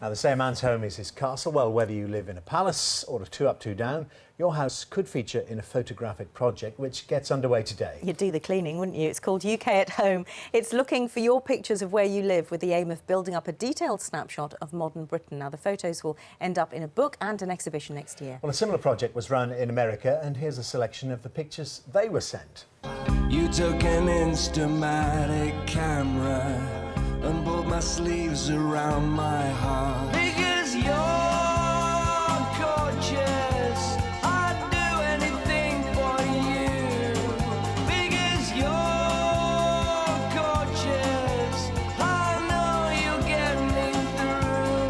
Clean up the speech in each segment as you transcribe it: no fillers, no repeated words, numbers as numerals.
Now, the same man's home is his castle. Well, whether you live in a palace or a two up, two down, your house could feature in a photographic project which gets underway today. You'd do the cleaning, wouldn't you? It's called UK at Home. It's looking for your pictures of where you live with the aim of building up a detailed snapshot of modern Britain. Now, the photos will end up in a book and an exhibition next year. Well, a similar project was run in America, and here's a selection of the pictures they were sent. You took an Instamatic camera and pulled my sleeves around my heart. Because you're gorgeous, I'd do anything for you. Because you're gorgeous, I know you'll get me through.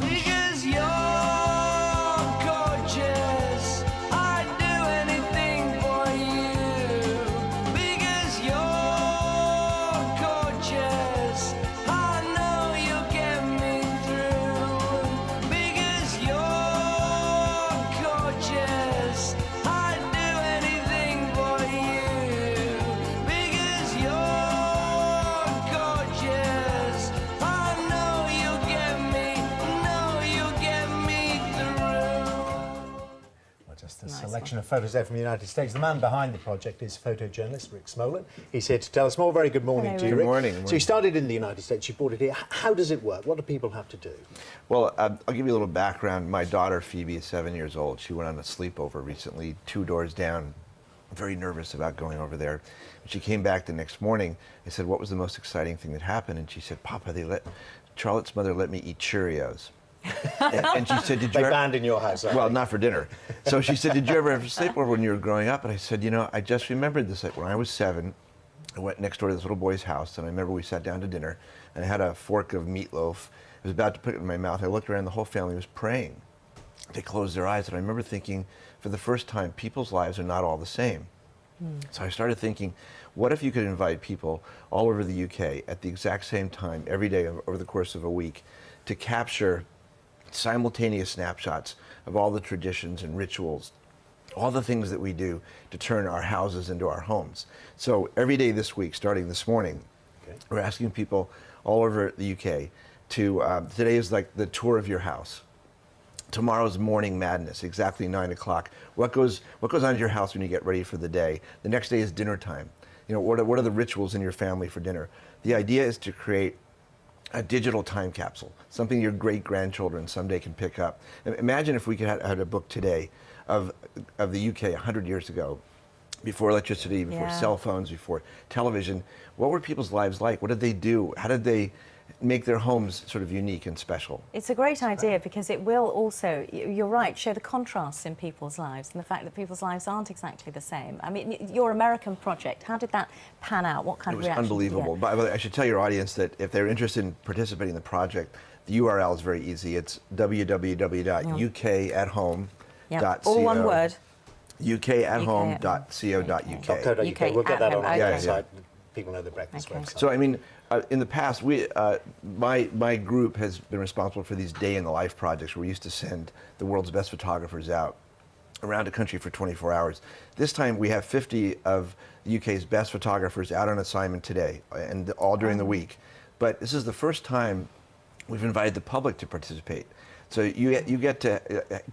Because you're gorgeous, I'd do anything for you. Because you're gorgeous, I know you'll get me through. Because you're gorgeous, I'd do anything for you. Because you're gorgeous, I know you'll get me through. Well, just a Nice selection of photos there from the United States. The man behind the project is photojournalist Rick Smolan. He's here to tell us more. Very good morning Hello, to you, Rick. Rick. Good morning. So you started in the United States, you brought it here. How does it work? What do people have to do? Well, I'll give you a little background. My daughter, Phoebe, is 7 years old. She went on a sleepover recently, 2 doors down. Very nervous about going over there. When she came back the next morning, I said, what was the most exciting thing that happened? And she said, Papa, Charlotte's mother let me eat Cheerios. and she said, did you They ever... banned in your house, aren't Well, they? not for dinner. So she said, did you ever have a sleepover when you were growing up? And I said, you know, I just remembered this. Like, when I was 7, I went next door to this little boy's house, and I remember we sat down to dinner, and I had a fork of meatloaf. I was about to put it in my mouth. I looked around, the whole family was praying. They closed their eyes, and I remember thinking, for the first time, people's lives are not all the same. So I started thinking, what if you could invite people all over the UK at the exact same time, every day over the course of a week, to capture simultaneous snapshots of all the traditions and rituals, all the things that we do to turn our houses into our homes. So every day this week, starting this morning, we're asking people all over the UK to, today is like the tour of your house. Tomorrow's morning madness, exactly 9 o'clock. What goes on at your house when you get ready for the day? The next day is dinner time. You know, what are the rituals in your family for dinner? The idea is to create a digital time capsule, something your great-grandchildren someday can pick up. Imagine if we could have a book today of the UK 100 years ago, before electricity, before cell phones, before television. What were people's lives like? What did they do? How did they make their homes sort of unique and special? It's a great idea because it will also, you're right, show the contrasts in people's lives and the fact that people's lives aren't exactly the same. I mean, your American project, how did that pan out? What kind of reaction? It was unbelievable. By the way, I should tell your audience that if they're interested in participating in the project, the URL is very easy. It's www.ukathome.co. All one word. ukathome.co.uk. .co.uk. We'll get that on our Okay. website. People know the breakfast Okay. website. So, I mean, in the past, my group has been responsible for these day in the life projects where we used to send the world's best photographers out around the country for 24 hours. This time we have 50 of the UK's best photographers out on assignment today, and all during the week. But this is the first time we've invited the public to participate. So you get to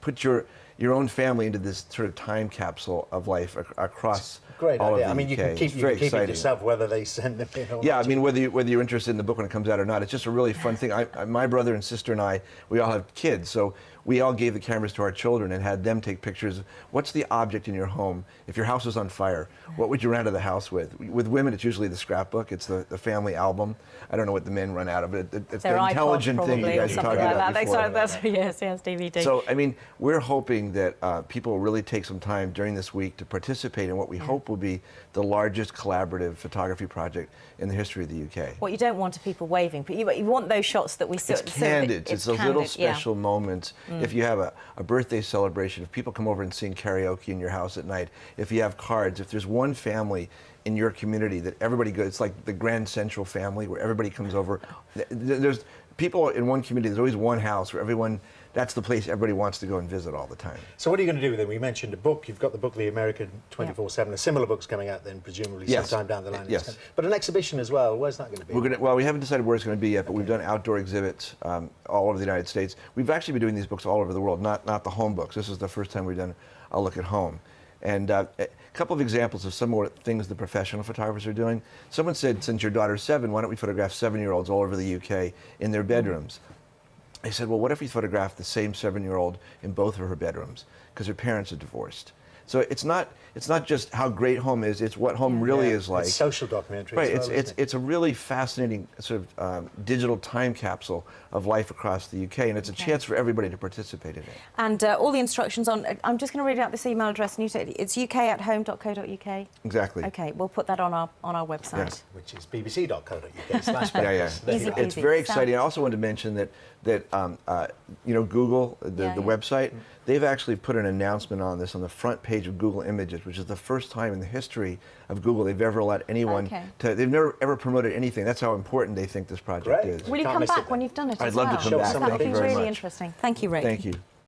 put your own family into this sort of time capsule of life across Great all idea. of the I mean, you UK. can keep, It's very it exciting. yourself whether they send them in or Yeah, not. I mean, whether you're interested in the book when it comes out or not, it's just a really fun thing. My brother and sister and I, we all have kids, so we all gave the cameras to our children and had them take pictures of what's the object in your home. If your house was on fire, what would you run out of the house with? With women, it's usually the scrapbook. It's the family album. I don't know what the men run out of. It's Their the iPod, intelligent thing you probably, or guys are something talking like about that. before. Yes, DVD. So, I mean, we're hoping that people will really take some time during this week to participate in what we hope will be the largest collaborative photography project in the history of the UK. What you don't want are people waving, but you want those shots that we It's candid. It's those little special moments. If you have a birthday celebration, if people come over and sing karaoke in your house at night, if you have cards, if there's one family in your community that everybody goes, it's like the Grand Central family where everybody comes over. There's people in one community, there's always one house where everyone that's the place everybody wants to go and visit all the time. So what are you going to do with it? We mentioned a book. You've got the book, The American 24/7. A similar book's coming out then, presumably sometime down the line. Yes. But an exhibition as well. Where's that going to be? Well, we haven't decided where it's going to be yet, but we've done outdoor exhibits all over the United States. We've actually been doing these books all over the world, not the home books. This is the first time we've done a look at home. And a couple of examples of some more things the professional photographers are doing. Someone said, since your daughter's 7, why don't we photograph 7-year-olds all over the UK in their bedrooms? I said, well, what if we photographed the same 7-year-old in both of her bedrooms? Because her parents are divorced. So it's not just how great home is, it's what home really is like. It's a social documentary. Right, as well, it's a really fascinating sort of digital time capsule of life across the UK, and it's a chance for everybody to participate in it. And all the instructions on, I'm just going to read out this email address, and you said it's ukathome.co.uk? Exactly. Okay, we'll put that on our website. Yes. Which is bbc.co.uk/. Yeah. Easy It's peasy. very exciting. I also wanted to mention that Google, the website, they've actually put an announcement on this on the front page of Google Images, which is the first time in the history of Google they've ever allowed anyone they've never ever promoted anything. That's how important they think this project is. Will you come back when you've done it I'd as love well? to come back. That would be Thank you very really much. interesting. Thank you, Rick. Thank you.